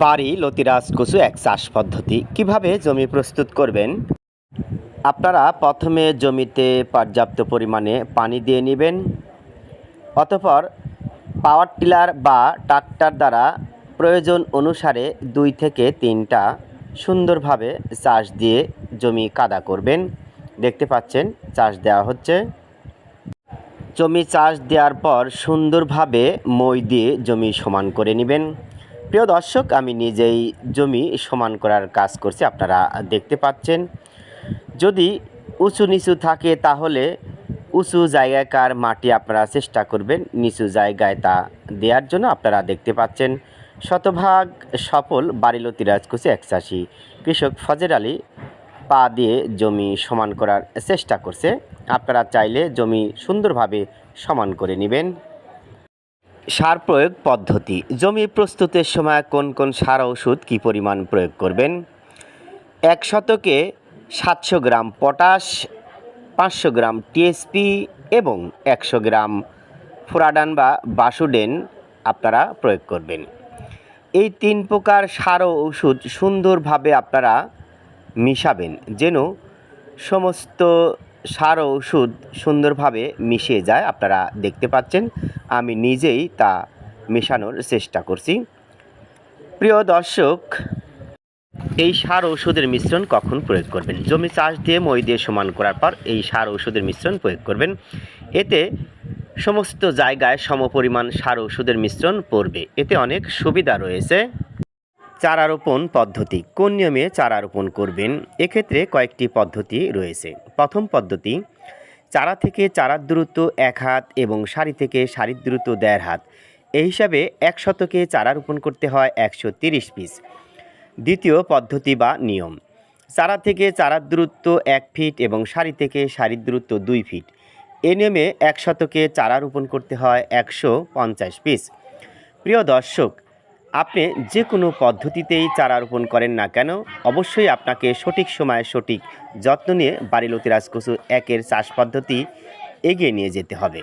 বাড়ি লতিরাজ কচু এক চাষ পদ্ধতি কিভাবে জমি প্রস্তুত করবেন। আপনারা প্রথমে জমিতে পর্যাপ্ত পরিমাণে পানি দিয়ে নেবেন। অতঃপর পাওয়ার টিলার বা ট্রাক্টর দ্বারা প্রয়োজন অনুসারে 2 থেকে 3টা সুন্দরভাবে চাষ দিয়ে জমি কাদা করবেন। দেখতে পাচ্ছেন চাষ দেওয়া হচ্ছে। জমি চাষ দেওয়ার পর সুন্দরভাবে মই দিয়ে জমি সমান করে নেবেন। প্রিয় দর্শক, আমি নিজেই জমি সমান করার কাজ করছি, আপনারা দেখতে পাচ্ছেন। যদি উঁচু নিচু থাকে তাহলে উঁচু জায়গাকার মাটি আপনারা চেষ্টা করবেন নিচু জায়গায় তা দেওয়ার জন্য। আপনারা দেখতে পাচ্ছেন শতভাগ সফল বাড়ি লতিরাজ কচু এক চাষি কৃষক ফজর আলী পা দিয়ে জমি সমান করার চেষ্টা করছে। আপনারা চাইলে জমি সুন্দরভাবে সমান করে নেবেন। সার প্রয়োগ পদ্ধতি। জমি প্রস্তুতের সময় কোন কোন সার ওষুধ কী পরিমাণ প্রয়োগ করবেন। 1 শতকে 700 গ্রাম পটাশ, 500 গ্রাম টিএসপি এবং 100 গ্রাম ফুরাডান বা বাসুডেন আপনারা প্রয়োগ করবেন। এই 3 প্রকার সার ও ওষুধ সুন্দরভাবে আপনারা মিশাবেন যেন সমস্ত সার ও ওষুধ সুন্দরভাবে মিশে যায়। আপনারা দেখতে পাচ্ছেন আমি নিজেই তা মেশানোর চেষ্টা করছি। প্রিয় দর্শক, এই সার ঔষধের মিশ্রণ কখন প্রয়োগ করবেন। জমি চাষ দিয়ে মই দিয়ে সমান করার পর এই সার ঔষধের মিশ্রণ প্রয়োগ করবেন। এতে সমস্ত জায়গায় সমপরিমাণ সার ঔষধের মিশ্রণ পড়বে। এতে অনেক সুবিধা রয়েছে। চারা রোপণ পদ্ধতি। কোন নিয়মে চারা রোপণ করবেন, এক্ষেত্রে কয়েকটি পদ্ধতি রয়েছে। প্রথম পদ্ধতি, চারা থেকে চারার দূরত্ব 1 হাত এবং সারি থেকে সারির দূরত্ব 1.5 হাত। এই হিসাবে 1 শতকে চারা রোপণ করতে হয় 130 পিস। দ্বিতীয় পদ্ধতি বা নিয়ম, চারা থেকে চারার দূরত্ব 1 ফিট এবং সারি থেকে সারির দূরত্ব 2 ফিট। এই নিয়মে 1 শতকে চারা রোপণ করতে হয় 150 পিস। প্রিয় দর্শক, আপনি যে কোনো পদ্ধতিতেই চারা রোপণ করেন না কেন, অবশ্যই আপনাকে সঠিক সময়ে সঠিক যত্ন নিয়ে বাড়ি লতিরাজ কচু একের চাষ পদ্ধতি এগিয়ে নিয়ে যেতে হবে।